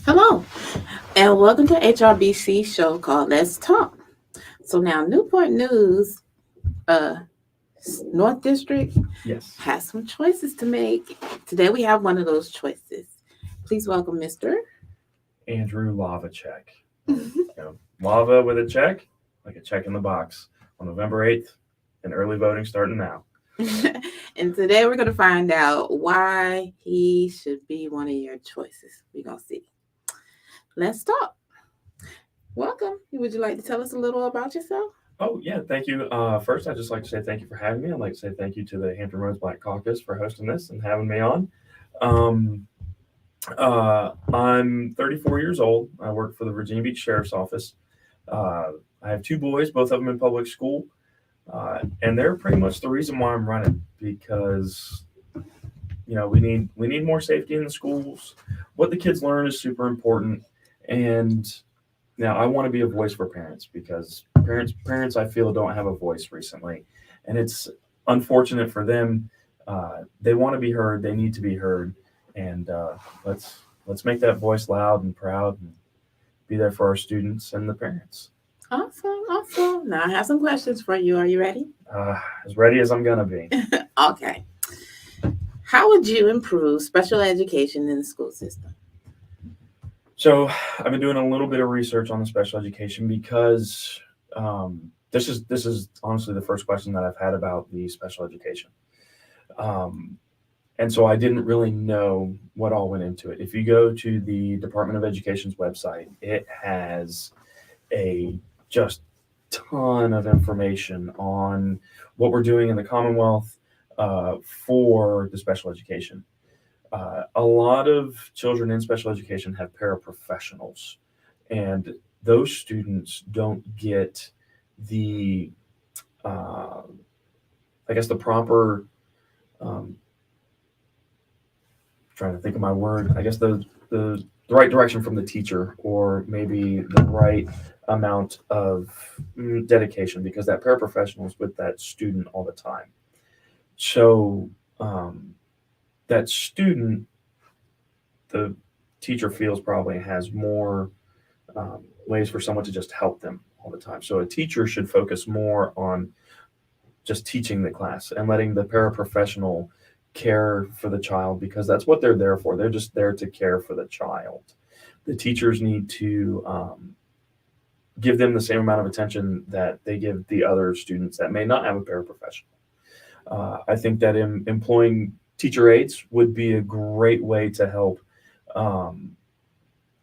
Hello, and welcome to HRBC show called Let's Talk. So now Newport News, uh, North District Yes, has some choices to make. Today we have one of those choices. Please welcome Mr. Andrew Hlavacek. Lava with a check, like a check in the box on November 8th, and early voting starting now. And today we're going to find out why he should be one of your choices. We're going to see. Let's talk. Welcome. Would you like to tell us a little about yourself? Oh, yeah, thank you. First, I'd just like to say thank you for having me. I'd like to say thank you to the Hampton Roads Black Caucus for hosting this and having me on. Um, I'm 34 years old. I work for the Virginia Beach Sheriff's Office. Uh, I have two boys, both of them in public school. And they're pretty much the reason why I'm running because we need more safety in the schools. What the kids learn is super important, and now I want to be a voice for parents because parents I feel don't have a voice recently, and it's unfortunate for them. They want to be heard. They need to be heard, and let's make that voice loud and proud and be there for our students and the parents. Awesome, awesome. Now I have some questions for you. Are you ready? Uh, as ready as I'm gonna be. Okay. How would you improve special education in the school system? So I've been doing a little bit of research on the special education because um, this is honestly the first question that I've had about the special education, um, and so I didn't really know what all went into it. If you go to the Department of Education's website, it has a just ton of information on what we're doing in the Commonwealth for the special education. A lot of children in special education have paraprofessionals, and those students don't get the, uh, I guess, the proper, um, trying to think of my word, I guess the right direction from the teacher, or maybe the right amount of dedication, because that paraprofessional is with that student all the time. So that student, the teacher feels probably has more ways for someone to just help them all the time. So a teacher should focus more on just teaching the class and letting the paraprofessional care for the child because that's what they're there for. They're just there to care for the child. The teachers need to give them the same amount of attention that they give the other students that may not have a paraprofessional. I think that employing teacher aides would be a great way to help um,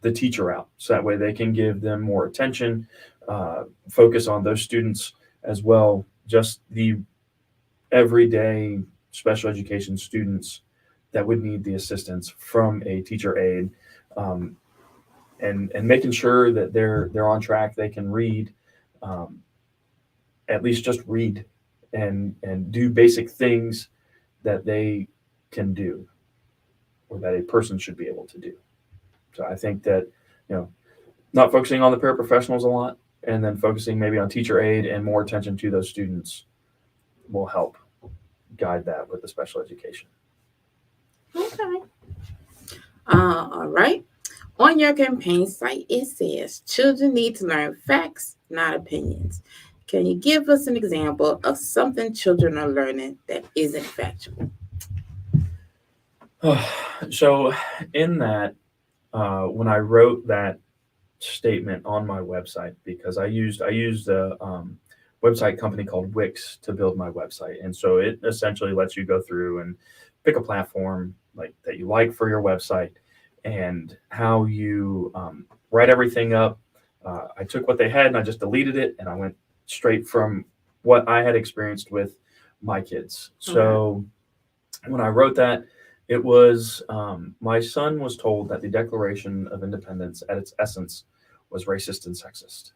the teacher out. So that way they can give them more attention, focus on those students as well, just the everyday special education students that would need the assistance from a teacher aide, um, and making sure that they're on track. They can read, um, at least just read, and do basic things that they can do or that a person should be able to do. So I think that you know not focusing on the paraprofessionals a lot, and then focusing maybe on teacher aid and more attention to those students will help guide that with the special education. Okay. All right. On your campaign site, it says children need to learn facts, not opinions. Can you give us an example of something children are learning that isn't factual? So, in that, when I wrote that statement on my website, because I used a website company called Wix to build my website, and so it essentially lets you go through and pick a platform like that you like for your website, and how you write everything up. I took what they had and I just deleted it, and I went straight from what I had experienced with my kids. Okay. So when I wrote that, it was my son was told that the Declaration of Independence, at its essence, was racist and sexist.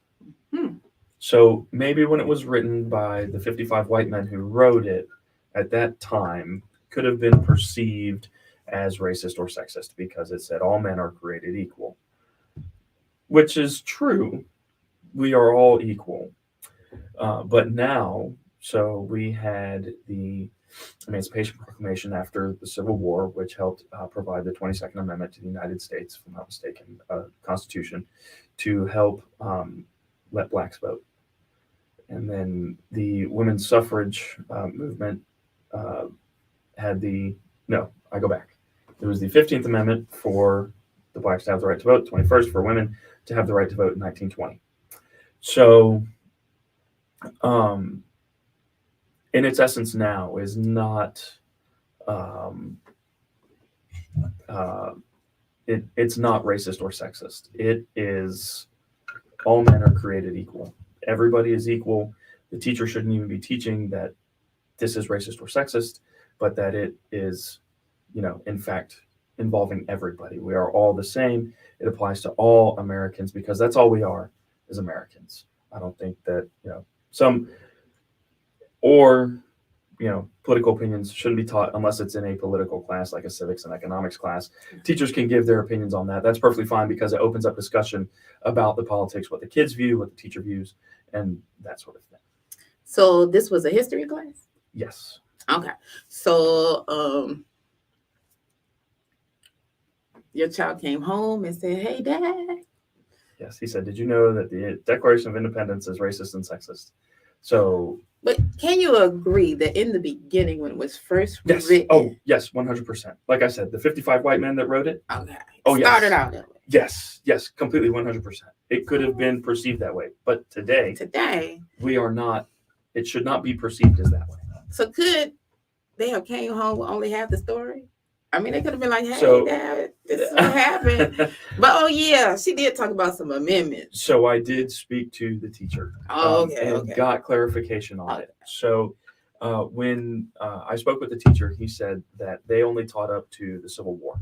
Hmm. So maybe when it was written by the 55 white men who wrote it at that time, could have been perceived as racist or sexist because it said all men are created equal, which is true. We are all equal. But now, so we had the Emancipation Proclamation after the Civil War, which helped provide the 22nd Amendment to the United States, if I'm not mistaken, Constitution, to help let blacks vote. And then the women's suffrage movement had I go back. It was the 15th Amendment for the blacks to have the right to vote, 21st for women to have the right to vote in 1920. So, in its essence now is not, it's not racist or sexist. It is all men are created equal. Everybody is equal. The teacher shouldn't even be teaching that this is racist or sexist, but that it is, in fact, involving everybody. We are all the same. It applies to all Americans because that's all we are as Americans. I don't think that, political opinions shouldn't be taught unless it's in a political class like a civics and economics class. Teachers can give their opinions on that. That's perfectly fine because it opens up discussion about the politics, what the kids view, what the teacher views, and that sort of thing. So this was a history class? Yes. Okay. So your child came home and said, "Hey, Dad." Yes, he said, "Did you know that the Declaration of Independence is racist and sexist?" So, but can you agree that in the beginning, when it was first written? Oh, yes, 100%. Like I said, the 55 white men that wrote it. Okay. Oh, yes. Started out that way. Yes, completely 100%. It could have been perceived that way, but today we are not. It should not be perceived as that way. So could they have came home with only half the story? I mean, they could have been like, "Hey, Dad, this is what happened." But oh yeah, she did talk about some amendments. So I did speak to the teacher. And got clarification on it. So when I spoke with the teacher, he said that they only taught up to the Civil War.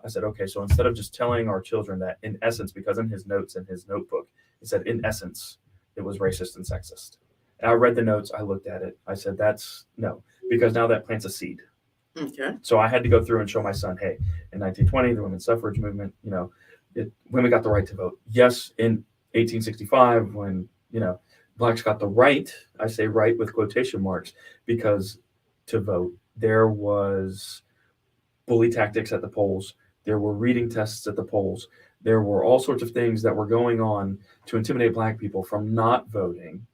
I said, okay, so instead of just telling our children that in essence, because in his notes in his notebook, he said in essence, it was racist and sexist. And I read the notes, I looked at it, I said, that's no, because now that plants a seed. Okay. So I had to go through and show my son, hey, in 1920, the women's suffrage movement, women got the right to vote. Yes, in 1865, when, blacks got the right, I say right with quotation marks, because to vote, there was bully tactics at the polls. There were reading tests at the polls. There were all sorts of things that were going on to intimidate black people from not voting,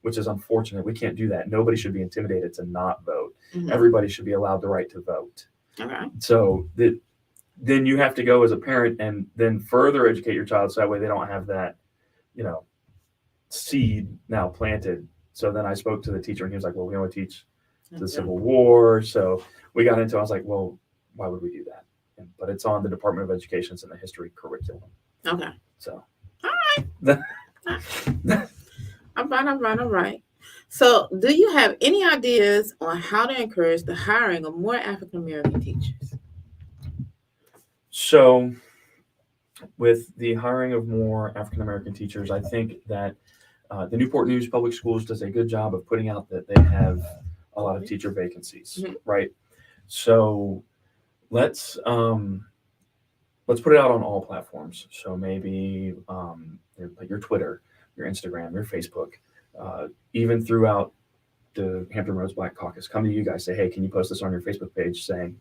which is unfortunate. We can't do that. Nobody should be intimidated to not vote. Mm-hmm. Everybody should be allowed the right to vote. Okay. So then you have to go as a parent and then further educate your child so that way they don't have that, seed now planted. So then I spoke to the teacher and he was like, well, we only teach the Civil War. So we got into it. I was like, well, why would we do that? But it's on the Department of Education's in the history curriculum. Okay. So. All right. All right. So do you have any ideas on how to encourage the hiring of more African American teachers? So with the hiring of more African American teachers, I think that the Newport News Public Schools does a good job of putting out that they have a lot of teacher vacancies, mm-hmm. right? So let's put it out on all platforms. So maybe your Twitter, your Instagram, your Facebook, even throughout the Hampton Roads Black Caucus, come to you guys, say, hey, can you post this on your Facebook page saying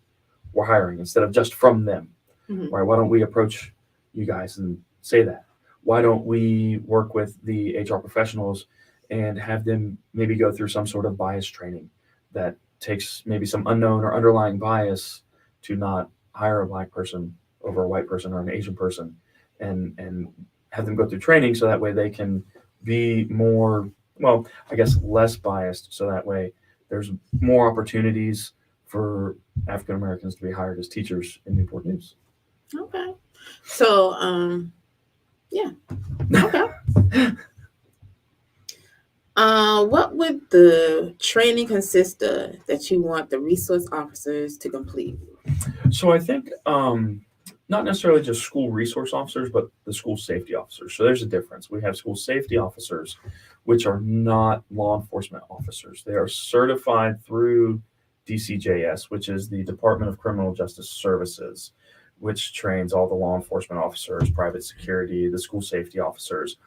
we're hiring instead of just from them, mm-hmm. right? Why don't we approach you guys and say that? Why don't we work with the HR professionals and have them maybe go through some sort of bias training that takes maybe some unknown or underlying bias to not hire a black person over a white person or an Asian person, and have them go through training so that way they can be more, well, I guess less biased, so that way there's more opportunities for African Americans to be hired as teachers in Newport News. Okay. So, yeah. Okay. What would the training consist of that you want the resource officers to complete? So I think not necessarily just school resource officers, but the school safety officers. So there's a difference. We have school safety officers, which are not law enforcement officers. They are certified through DCJS, which is the Department of Criminal Justice Services, which trains all the law enforcement officers, private security, the school safety officers.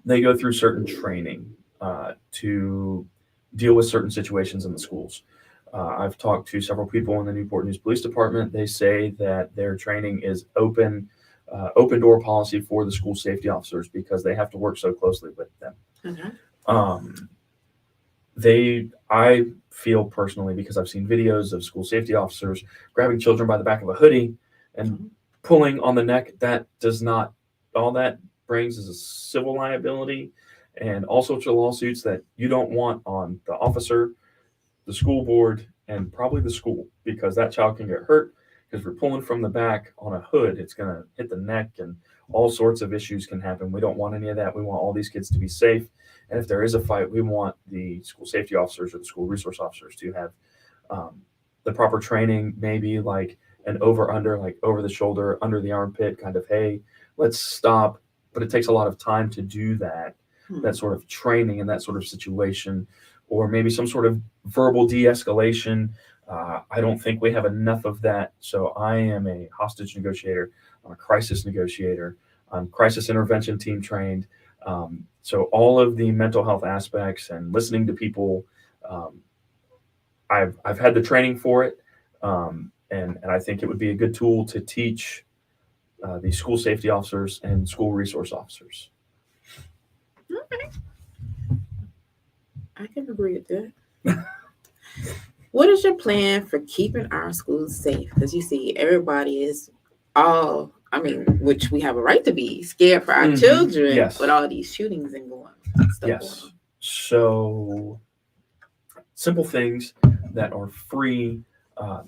They go through certain training to deal with certain situations in the schools. I've talked to several people in the Newport News Police Department. They say that their training is open door policy for the school safety officers because they have to work so closely with them. Okay. I feel personally, because I've seen videos of school safety officers grabbing children by the back of a hoodie and pulling on the neck. That does not, all that brings is a civil liability and all sorts of lawsuits that you don't want on the officer, the school board, and probably the school, because that child can get hurt. Because if you're pulling from the back on a hood, it's going to hit the neck and all sorts of issues can happen. We don't want any of that. We want all these kids to be safe. And if there is a fight, we want the school safety officers or the school resource officers to have the proper training, maybe like an over-under, like over the shoulder, under the armpit, kind of, hey, let's stop. But it takes a lot of time to do that, that sort of training in that sort of situation, or maybe some sort of verbal de-escalation. I don't think we have enough of that. So I am a hostage negotiator. I'm a crisis negotiator. I'm crisis intervention team trained. So all of the mental health aspects and listening to people, I've had the training for it, and I think it would be a good tool to teach the school safety officers and school resource officers. Okay. I can agree with that. What is your plan for keeping our schools safe? Because you see, everybody is which we have a right to be scared for our children, yes, with all these shootings and stuff. Yes. So simple things that are free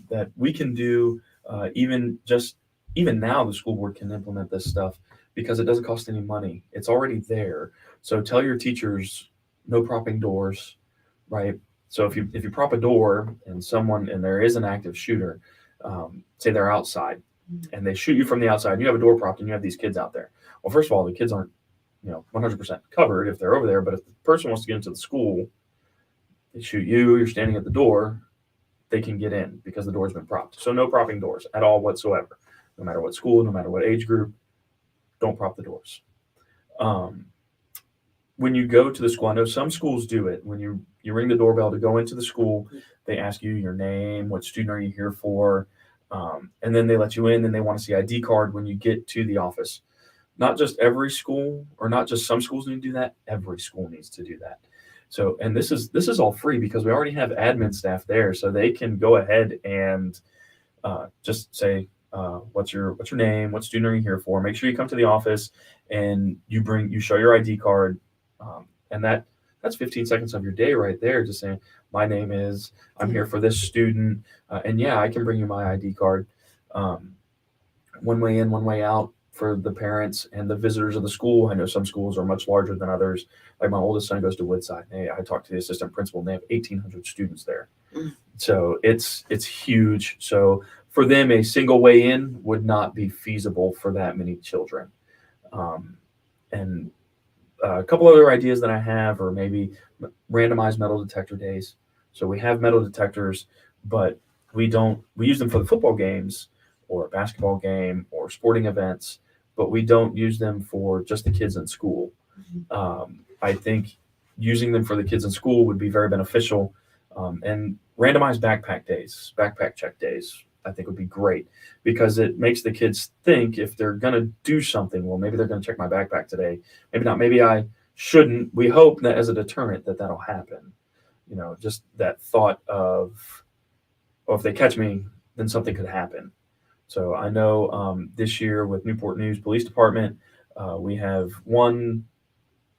that we can do. Even now, the school board can implement this stuff because it doesn't cost any money. It's already there. So tell your teachers no propping doors, right? So if you prop a door and there is an active shooter, say they're outside and they shoot you from the outside, and you have a door propped and you have these kids out there. Well, first of all, the kids aren't 100% covered if they're over there, but if the person wants to get into the school, they shoot you, you're standing at the door, they can get in because the door's been propped. So no propping doors at all whatsoever. No matter what school, no matter what age group, don't prop the doors. When you go to the school, I know some schools do it. When you ring the doorbell to go into the school, they ask you your name, what student are you here for, and then they let you in, and they want to see ID card when you get to the office. Not just every school, or not just some schools need to do that. Every school needs to do that. So, and this is all free because we already have admin staff there, so they can go ahead and just say, what's your name, what student are you here for? Make sure you come to the office and you show your ID card, and that's 15 seconds of your day right there, just saying, my name is, I'm here for this student, and yeah, I can bring you my ID card. One way in, one way out for the parents and the visitors of the school. I know some schools are much larger than others. Like my oldest son goes to Woodside. I talked to the assistant principal, and they have 1,800 students there. So it's huge. So for them, a single way in would not be feasible for that many children. And a couple other ideas that I have are maybe randomized metal detector days. So we have metal detectors, but we use them for the football games or a basketball game or sporting events, but we don't use them for just the kids in school. I think using them for the kids in school would be very beneficial. And randomized backpack check days, I think would be great because it makes the kids think if they're going to do something, well, maybe they're going to check my backpack today. Maybe not. Maybe I shouldn't. We hope that as a deterrent that'll happen. Just that thought of, oh, if they catch me, then something could happen. So I know this year with Newport News Police Department, we have one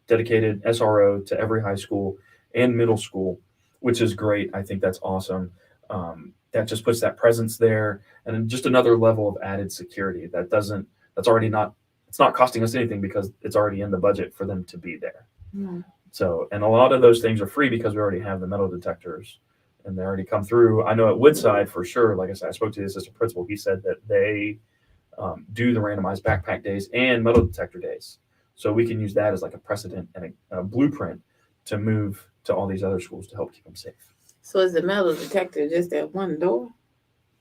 dedicated SRO to every high school and middle school, which is great. I think that's awesome. That just puts that presence there, and just another level of added security. It's not costing us anything because it's already in the budget for them to be there. So, and a lot of those things are free because we already have the metal detectors and they already come through. I know at Woodside for sure, like I said, I spoke to the assistant principal. He said that they do the randomized backpack days and metal detector days. So we can use that as like a precedent and a blueprint to move to all these other schools to help keep them safe. So is the metal detector just at one door?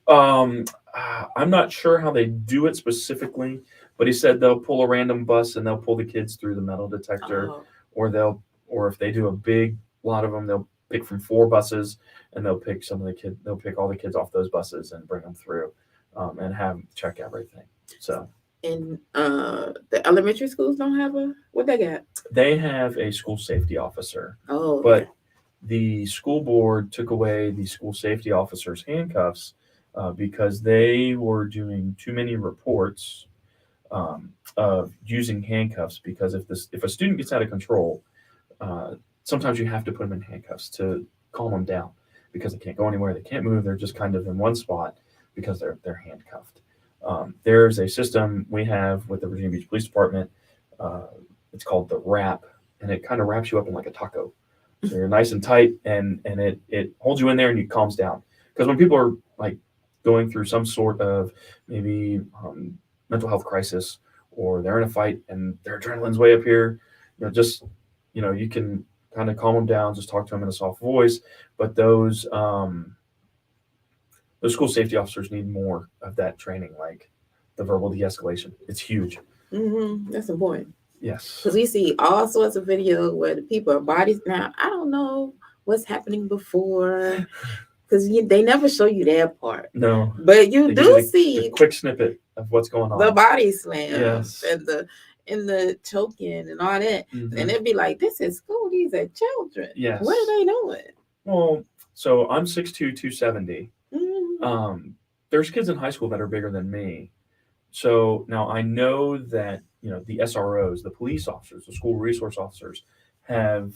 I'm not sure how they do it specifically, but he said they'll pull a random bus and they'll pull the kids through the metal detector, or if they do a big lot of them, they'll pick from 4 buses, and they'll pick they'll pick all the kids off those buses and bring them through, and have them check everything. So And the elementary schools don't have what they got? they have a school safety officer, Oh, but the school board took away the school safety officer's handcuffs because they were doing too many reports of using handcuffs. Because if a student gets out of control, sometimes you have to put them in handcuffs to calm them down, because they can't go anywhere, they can't move, they're just kind of in one spot because they're handcuffed. There's a system we have with the Virginia Beach Police Department. It's called the wrap, and it kind of wraps you up in like a taco. So you're nice and tight, and it holds you in there and you calms down. Because when people are like going through some sort of maybe mental health crisis, or they're in a fight and their adrenaline's way up here, you can kind of calm them down, just talk to them in a soft voice. But those school safety officers need more of that training, like the verbal de-escalation. It's huge. That's important. Yes. Because we see all sorts of videos where the people are bodies. Now, I don't know what's happening before, because they never show you that part. No. But you do see the quick snippet of what's going on. The body slam. Yes. And the choking and all that. Mm-hmm. And it'd be like, this is school. These are children. Yes. What are they doing? Well, so I'm 6'2", 270. Mm-hmm. There's kids in high school that are bigger than me. So now I know that, the SROs, the police officers, the school resource officers have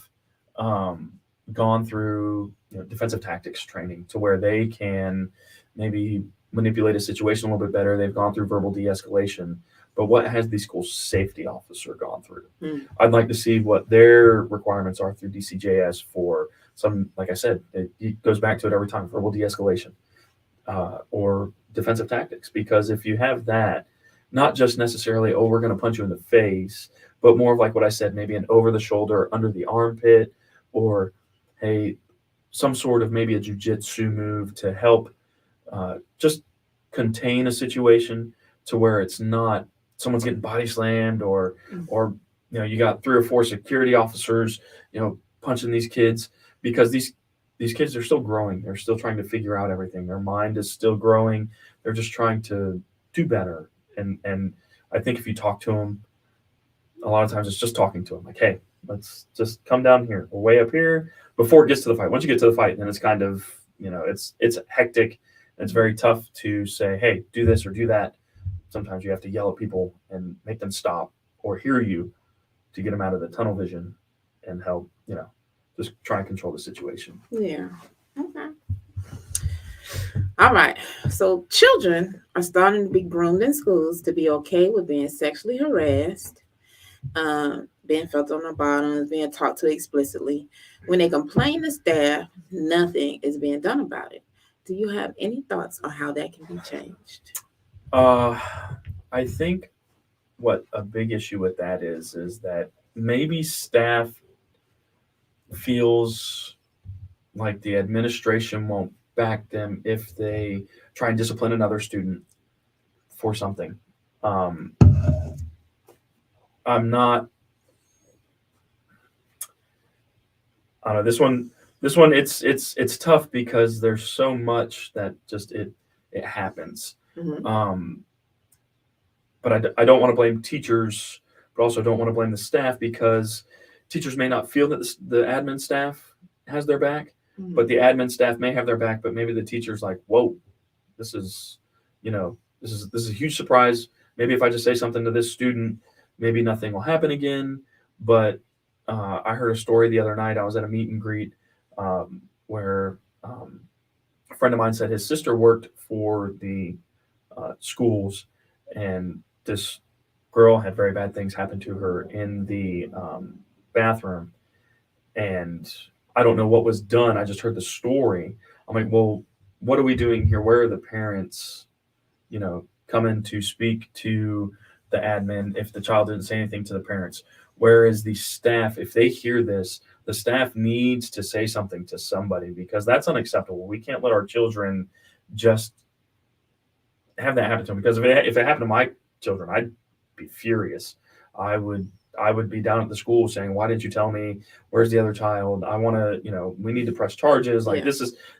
gone through defensive tactics training to where they can maybe manipulate a situation a little bit better. They've gone through verbal de-escalation. But what has the school safety officer gone through? I'd like to see what their requirements are through DCJS for some, like I said, it goes back to it every time, verbal de-escalation or defensive tactics. Because if you have that, not just necessarily, oh, we're going to punch you in the face, but more of like what I said, maybe an over the shoulder, under the armpit, or, hey, some sort of maybe a jujitsu move to help just contain a situation to where it's not someone's getting body slammed or you got 3 or 4 security officers punching these kids, because these kids are still growing. They're still trying to figure out everything. Their mind is still growing. They're just trying to do better. And I think if you talk to them, a lot of times it's just talking to them like, hey, let's just come down here. We're way up here before it gets to the fight. Once you get to the fight, then it's kind of, it's hectic. And it's very tough to say, hey, do this or do that. Sometimes you have to yell at people and make them stop or hear you to get them out of the tunnel vision and help, just try and control the situation. Yeah. Okay. All right. So children are starting to be groomed in schools to be okay with being sexually harassed, being felt on the bottoms, being talked to explicitly. When they complain to staff, nothing is being done about it. Do you have any thoughts on how that can be changed? I think what a big issue with that is that maybe staff feels like the administration won't back them if they try and discipline another student for something. I'm not. I don't know, this one it's tough because there's so much that just it happens. Mm-hmm. But I don't want to blame teachers, but also don't want to blame the staff, because teachers may not feel that the admin staff has their back, Mm-hmm. but the admin staff may have their back. But maybe the teacher's like, whoa, this is a huge surprise. Maybe if I just say something to this student, maybe nothing will happen again. But I heard a story the other night. I was at a meet and greet where a friend of mine said his sister worked for the schools, and this girl had very bad things happen to her in the bathroom. And I don't know what was done. I just heard the story. I'm like, well, what are we doing here? Where are the parents, coming to speak to the admin if the child didn't say anything to the parents? Where is the staff? If they hear this, the staff needs to say something to somebody, because that's unacceptable. We can't let our children just have that happen to them, because if it happened to my children, I'd be furious. I would I would be down at the school saying, why didn't you tell me? Where's the other child? I want to, we need to press charges. Like, Yeah.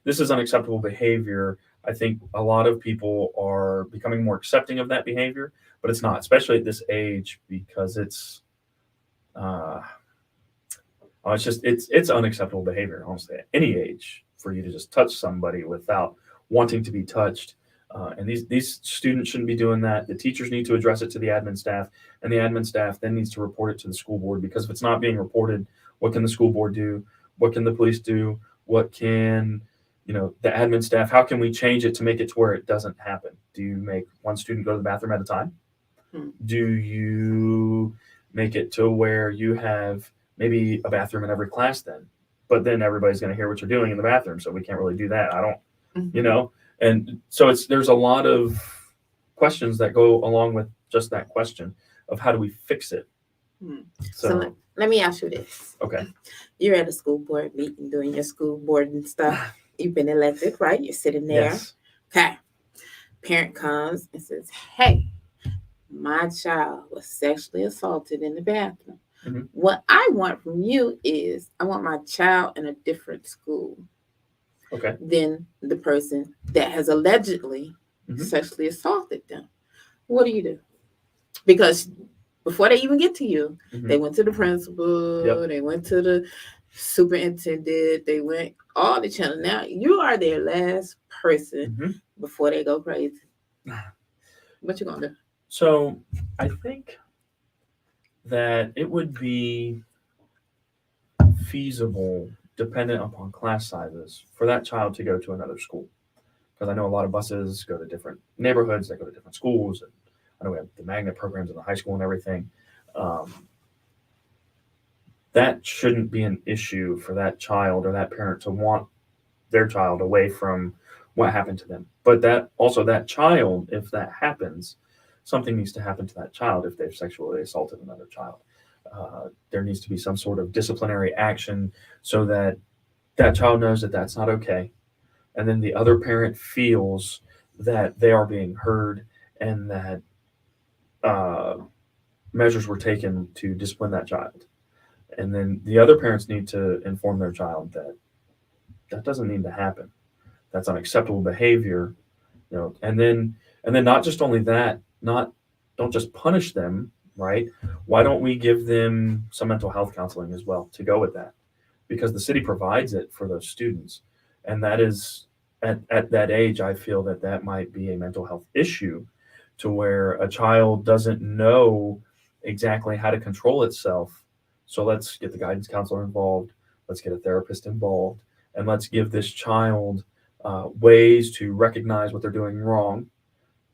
this is unacceptable behavior. I think a lot of people are becoming more accepting of that behavior, but it's not, especially at this age, because it's it's unacceptable behavior, honestly, at any age, for you to just touch somebody without wanting to be touched. And these students shouldn't be doing that. The teachers need to address it to the admin staff, and the admin staff then needs to report it to the school board, because if it's not being reported, what can the school board do? What can the police do? What can, the admin staff, how can we change it to make it to where it doesn't happen? Do you make one student go to the bathroom at a time? Do you make it to where you have maybe a bathroom in every class then? But then everybody's going to hear what you're doing in the bathroom, so we can't really do that. I don't, And so there's a lot of questions that go along with just that question of how do we fix it. So let me ask you this. Okay. You're at a school board meeting doing your school board and stuff. You've been elected, right? You're sitting there. Yes. Okay. Parent comes and says, hey, my child was sexually assaulted in the bathroom. Mm-hmm. What I want from you is I want my child in a different school. Okay. Than the person that has allegedly sexually assaulted them. What do you do? Because before they even get to you, they went to the principal, they went to the superintendent, they went all the channels. Now you are their last person before they go crazy. What you gonna do? So I think that it would be feasible, dependent upon class sizes, for that child to go to another school. Because I know a lot of buses go to different neighborhoods, they go to different schools. And I know we have the magnet programs in the high school and everything. That shouldn't be an issue for that child or that parent to want their child away from what happened to them. But that child, if that happens, something needs to happen to that child if they've sexually assaulted another child. There needs to be some sort of disciplinary action so that child knows that that's not okay. And then the other parent feels that they are being heard and that measures were taken to discipline that child. And then the other parents need to inform their child that that doesn't need to happen. That's unacceptable behavior. And then not just only that, don't just punish them, right? Why don't we give them some mental health counseling as well to go with that? Because the city provides it for those students. And that is, at that age, I feel that might be a mental health issue, to where a child doesn't know exactly how to control itself. So let's get the guidance counselor involved. Let's get a therapist involved. And let's give this child ways to recognize what they're doing wrong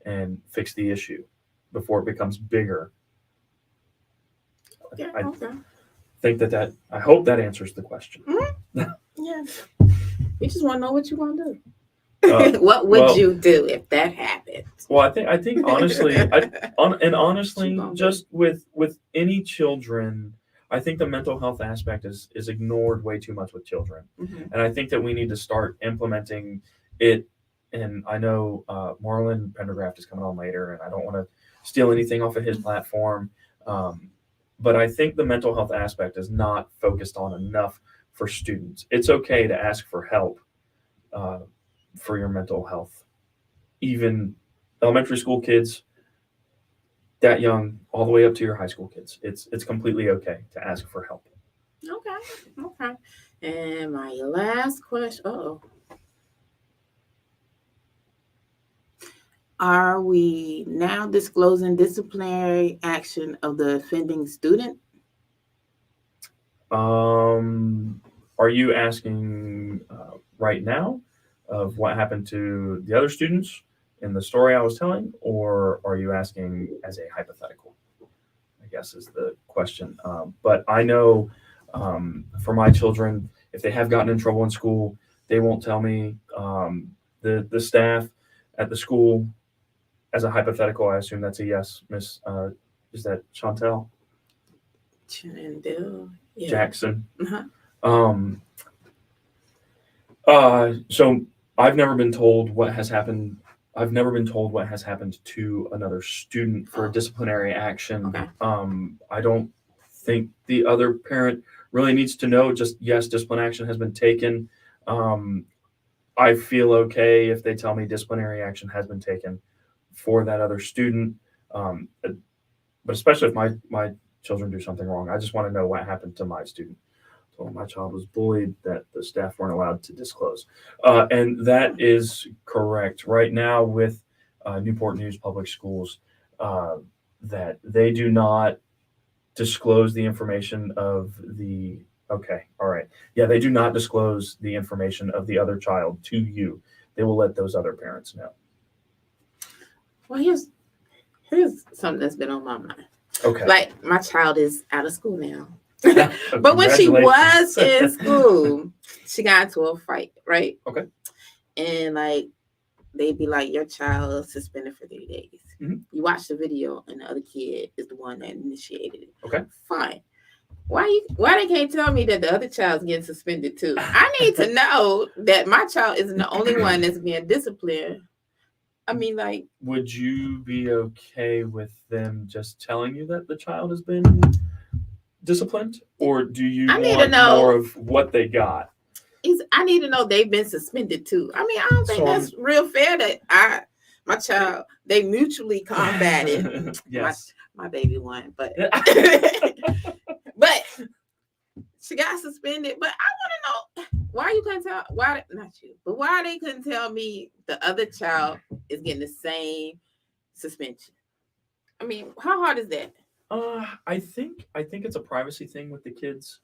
and fix the issue before it becomes bigger. Okay. I think I hope that answers the question. Yeah. We just want to know what you want to do. What would you do if that happened? Well, I think honestly, just with any children, I think the mental health aspect is ignored way too much with children. And I think that we need to start implementing it. And I know Marlon Pendergraft is coming on later, and I don't want to steal anything off of his platform. But I think the mental health aspect is not focused on enough for students. It's okay to ask for help for your mental health. Even elementary school kids, that young, all the way up to your high school kids. It's completely okay to ask for help. Okay. And my last question. Are we now disclosing disciplinary action of the offending student? Are you asking right now of what happened to the other students in the story I was telling, or are you asking as a hypothetical? I guess is the question. But I know for my children, if they have gotten in trouble in school, they won't tell me. The staff at the school, as a hypothetical, I assume that's a yes, Miss. Is that Chantel? Chantel. Yeah. Jackson. So I've never been told what has happened. I've never been told what has happened to another student for disciplinary action. Okay. I don't think the other parent really needs to know just, yes, discipline action has been taken. I feel okay if they tell me disciplinary action has been taken for that other student. But especially if my children do something wrong, I just want to know what happened to my student. So my child was bullied, that the staff weren't allowed to disclose. And that is correct. Right now with Newport News Public Schools, that they do not disclose the information of the, okay, all right. Yeah, they do not disclose the information of the other child to you. They will let those other parents know. Well, here's something that's been on my mind. Okay. Like, my child is out of school now. Yeah, But when she was congratulations. in school, she got into a fight, right? Okay. And like, they'd be like, your child is suspended for 30 days. Mhm. You watch the video and the other kid is the one that initiated it. Okay. Fine. Why they can't tell me that the other child's getting suspended too? I need to know that my child isn't the only one that's being disciplined. I mean, like, Would you be okay with them just telling you that the child has been disciplined, or do you I need to want know. more of what they got? I need to know they've been suspended too. I mean, I don't think So, that's real fair that my child, they mutually combated. Yes. My baby won, but but she got suspended. But I want to know why you couldn't tell, not you, but why they couldn't tell me the other child is getting the same suspension. I mean, how hard is that? I think it's a privacy thing with the kids.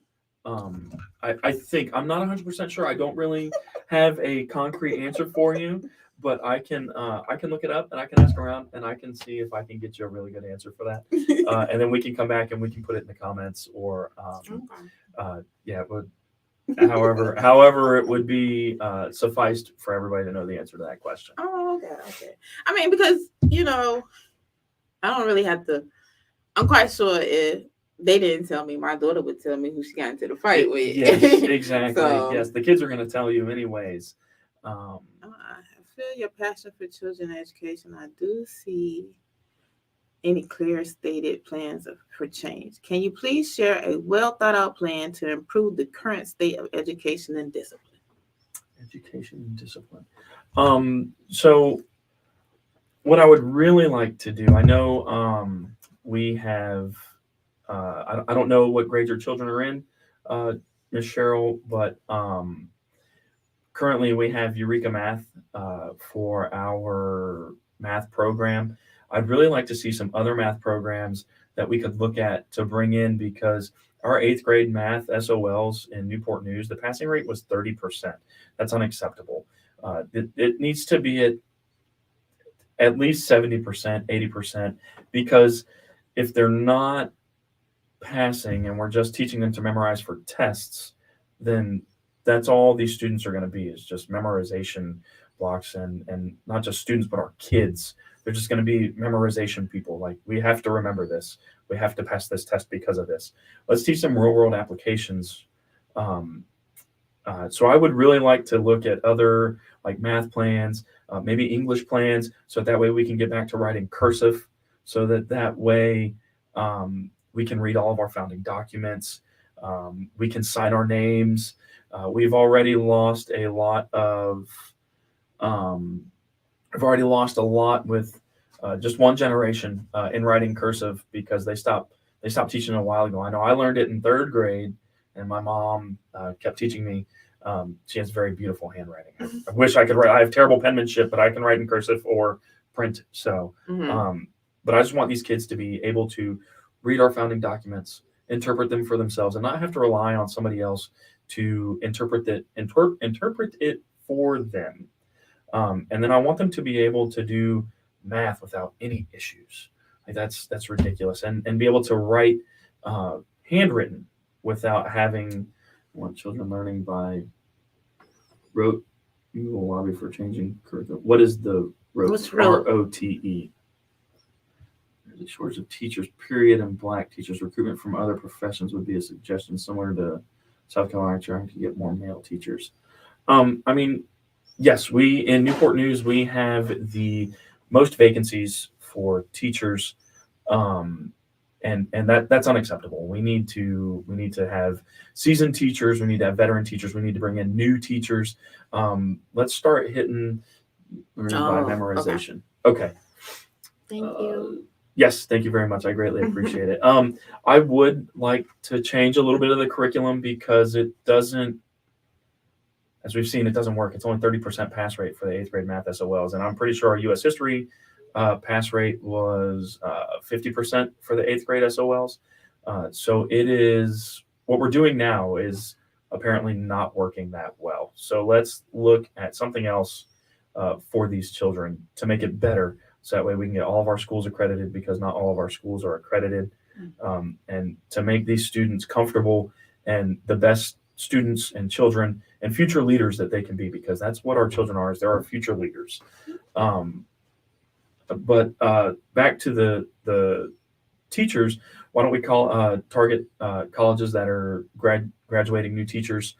I think I'm not 100% sure. I don't really have a concrete answer for you, but I can look it up and I can ask around and I can see if I can get you a really good answer for that. And then we can come back and we can put it in the comments, or yeah, but however it would be sufficed for everybody to know the answer to that question. Oh, okay. I mean, because I don't really have to. I'm quite sure if they didn't tell me, my daughter would tell me who she got into the fight with. Yes, exactly. So, yes, the kids are going to tell you anyways. I feel your passion for children education. I do see any clear stated plans for change. Can you please share a well thought out plan to improve the current state of education and discipline? Education and discipline. So what I would really like to do, I know we have, I don't know what grade your children are in, Ms. Cheryl, but currently we have Eureka Math for our math program. I'd really like to see some other math programs that we could look at to bring in, because our 8th grade math SOLs in Newport News, the passing rate was 30%. That's unacceptable. It needs to be at least 70%, 80%, because if they're not passing and we're just teaching them to memorize for tests, then that's all these students are going to be, is just memorization blocks, and not just students, but our kids. They're just going to be memorization people. Like, we have to remember this. We have to pass this test because of this. Let's teach some real world applications. So I would really like to look at other like math plans, maybe English plans, so that way we can get back to writing cursive, so that way we can read all of our founding documents. We can sign our names. We've already lost a lot of, I've already lost a lot with just one generation in writing cursive, because they stopped teaching a while ago. I know I learned it in 3rd grade, and my mom kept teaching me. She has very beautiful handwriting. I wish I could write. I have terrible penmanship, but I can write in cursive or print. So, but I just want these kids to be able to read our founding documents, interpret them for themselves, and not have to rely on somebody else to interpret it for them. And then I want them to be able to do math without any issues. Like, that's ridiculous. And be able to write handwritten without having, want children learning by rote. You will lobby for changing curriculum. What is the rote? What's rote? ROTE. There's a shortage of teachers, period, and black teachers. Recruitment from other professions would be a suggestion, similar to South Carolina trying to get more male teachers. I mean, yes, we in Newport News, we have the most vacancies for teachers and that's unacceptable. We need to have seasoned teachers. We need to have veteran teachers. We need to bring in new teachers. Let's start hitting by memorization. Okay. Thank you. Yes, thank you very much. I greatly appreciate it. I would like to change a little bit of the curriculum because it doesn't, as we've seen, it doesn't work. It's only 30% pass rate for the 8th grade math SOLs, and I'm pretty sure our U.S. history pass rate was 50% for the 8th grade SOLs. So it is, what we're doing now is apparently not working that well. So let's look at something else for these children to make it better. So that way we can get all of our schools accredited, because not all of our schools are accredited, and to make these students comfortable and the best students and children and future leaders that they can be, because that's what our children are, is they're our future leaders. But back to the teachers, why don't we target colleges that are graduating new teachers,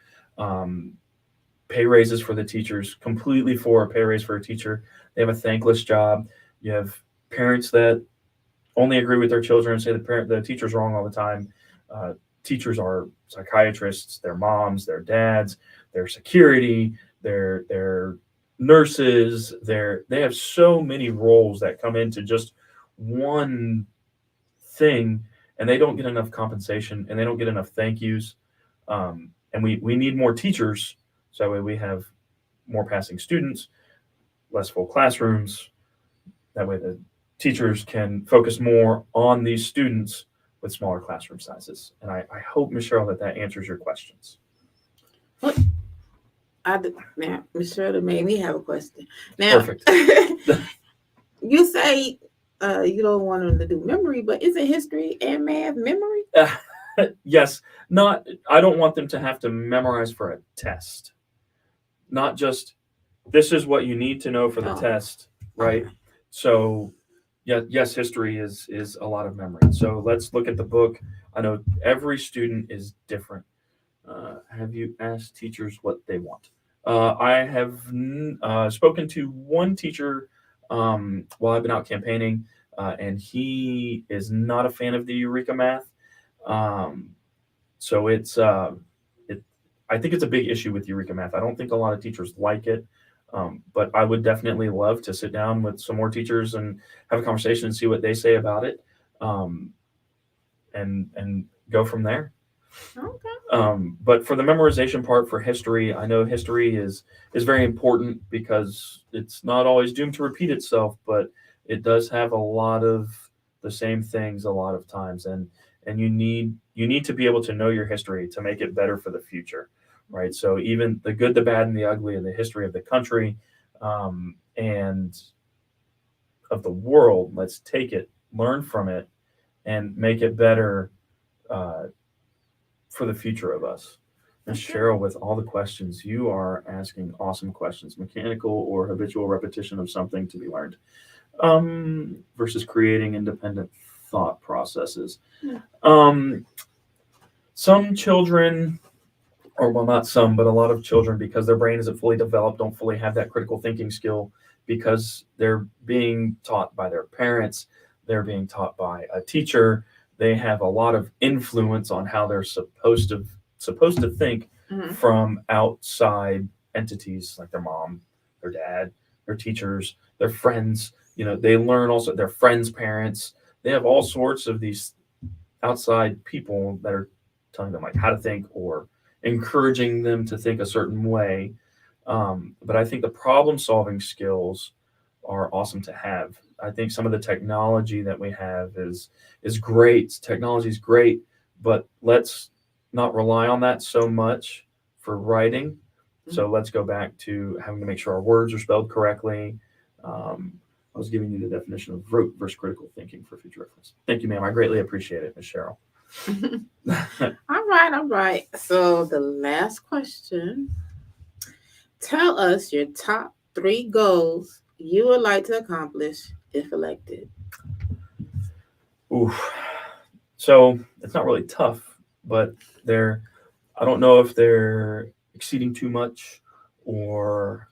pay raises for the teachers, completely for a pay raise for a teacher. They have a thankless job. You have parents that only agree with their children and say the teacher's wrong all the time. Teachers are psychiatrists, they're moms, they're dads, they're security, they're nurses. They have so many roles that come into just one thing, and they don't get enough compensation and they don't get enough thank yous. And we need more teachers, so that way we have more passing students, less full classrooms. That way the teachers can focus more on these students with smaller classroom sizes. And I hope, Ms. Cheryl, that answers your questions. Now, Ms. Shirley made me have a question. Now, perfect. You say you don't want them to do memory, but isn't history and math memory? Yes. I don't want them to have to memorize for a test. Not just, this is what you need to know for the test, right? Okay. So, yes, history is a lot of memory. So let's look at the book. I know every student is different. Have you asked teachers what they want? I have spoken to one teacher while I've been out campaigning, and he is not a fan of the Eureka math. So I think it's a big issue with Eureka math. I don't think a lot of teachers like it. But I would definitely love to sit down with some more teachers and have a conversation and see what they say about it, and go from there. Okay. But for the memorization part for history, I know history is very important because it's not always doomed to repeat itself, but it does have a lot of the same things a lot of times, and you need to be able to know your history to make it better for the future. Right. So even the good, the bad, and the ugly in the history of the country, and of the world, let's take it, learn from it, and make it better for the future of us. Ms. Cheryl, with all the questions, you are asking awesome questions. Mechanical or habitual repetition of something to be learned, versus creating independent thought processes. Some children, or well, not some, but a lot of children, because their brain isn't fully developed, don't fully have that critical thinking skill, because they're being taught by their parents, they're being taught by a teacher. They have a lot of influence on how they're supposed to think from outside entities like their mom, their dad, their teachers, their friends. They learn also their friends' parents. They have all sorts of these outside people that are telling them like how to think or encouraging them to think a certain way. But I think the problem-solving skills are awesome to have. I think some of the technology that we have is great. Technology is great, but let's not rely on that so much for writing. So let's go back to having to make sure our words are spelled correctly. I was giving you the definition of rote versus critical thinking for future reference. Thank you, ma'am. I greatly appreciate it, Ms. Cheryl. All right. So the last question. Tell us your top 3 goals you would like to accomplish if elected. Ooh. So it's not really tough, but I don't know if they're exceeding too much or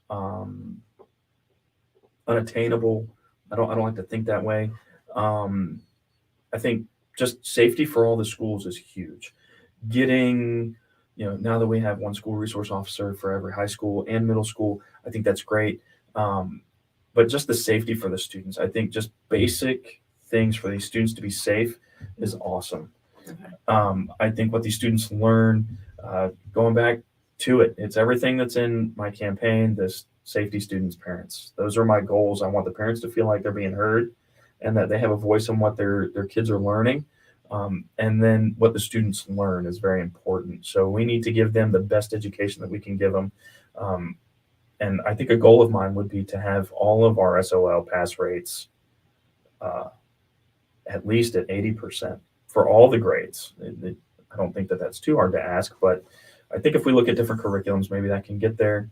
unattainable. I don't like to think that way. I think just safety for all the schools is huge. Getting, now that we have one school resource officer for every high school and middle school, I think that's great. But just the safety for the students, I think just basic things for these students to be safe is awesome. Okay. I think what these students learn, going back to it, it's everything that's in my campaign, this safety students, parents. Those are my goals. I want the parents to feel like they're being heard and that they have a voice in what their kids are learning. And then what the students learn is very important. So we need to give them the best education that we can give them. And I think a goal of mine would be to have all of our SOL pass rates at least at 80% for all the grades. I don't think that that's too hard to ask, but I think if we look at different curriculums, maybe that can get there.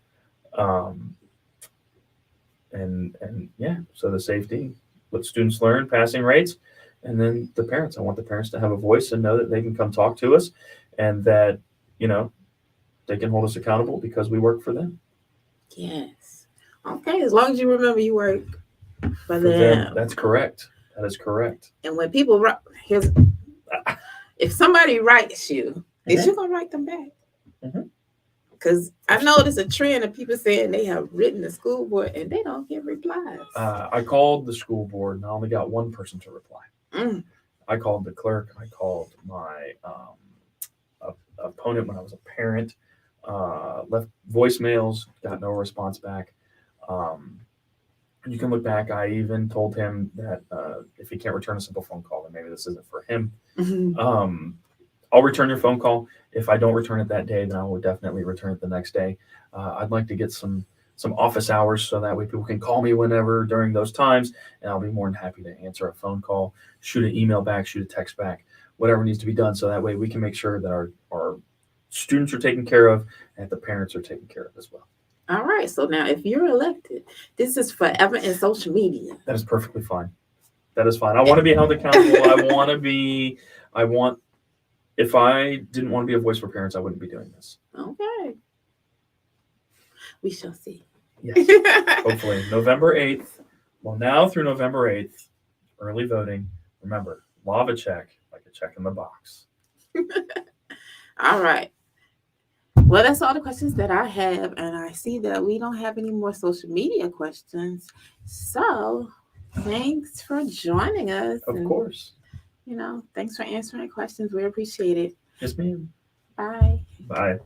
And yeah, so the safety, what students learn, passing rates, and then the parents. I want the parents to have a voice and know that they can come talk to us and that, they can hold us accountable because we work for them. Yes. Okay, as long as you remember you work for For them. them, that's correct. That is correct. And when people write, if somebody writes you, is you gonna write them back? Mhm. Because I noticed a trend of people saying they have written the school board and they don't get replies. I called the school board and I only got one person to reply. Mm. I called the clerk. I called my opponent when I was a parent. Left voicemails, got no response back. You can look back. I even told him that if he can't return a simple phone call, then maybe this isn't for him. Mm-hmm. I'll return your phone call. If I don't return it that day, then I will definitely return it the next day. I'd like to get some office hours so that way people can call me whenever during those times, and I'll be more than happy to answer a phone call, shoot an email back, shoot a text back, whatever needs to be done, so that way we can make sure that our students are taken care of and the parents are taken care of as well. All right. So now, if you're elected, this is forever in social media. That is perfectly fine. That is fine. I want to be held accountable. If I didn't want to be a voice for parents, I wouldn't be doing this. Okay. We shall see. Yes. Hopefully. November 8th. Well, now through November 8th, early voting. Remember, Hlavacek, like a check in the box. All right. Well, that's all the questions that I have. And I see that we don't have any more social media questions. So thanks for joining us. Of course. Thanks for answering questions. We appreciate it. Yes, ma'am. Bye. Bye.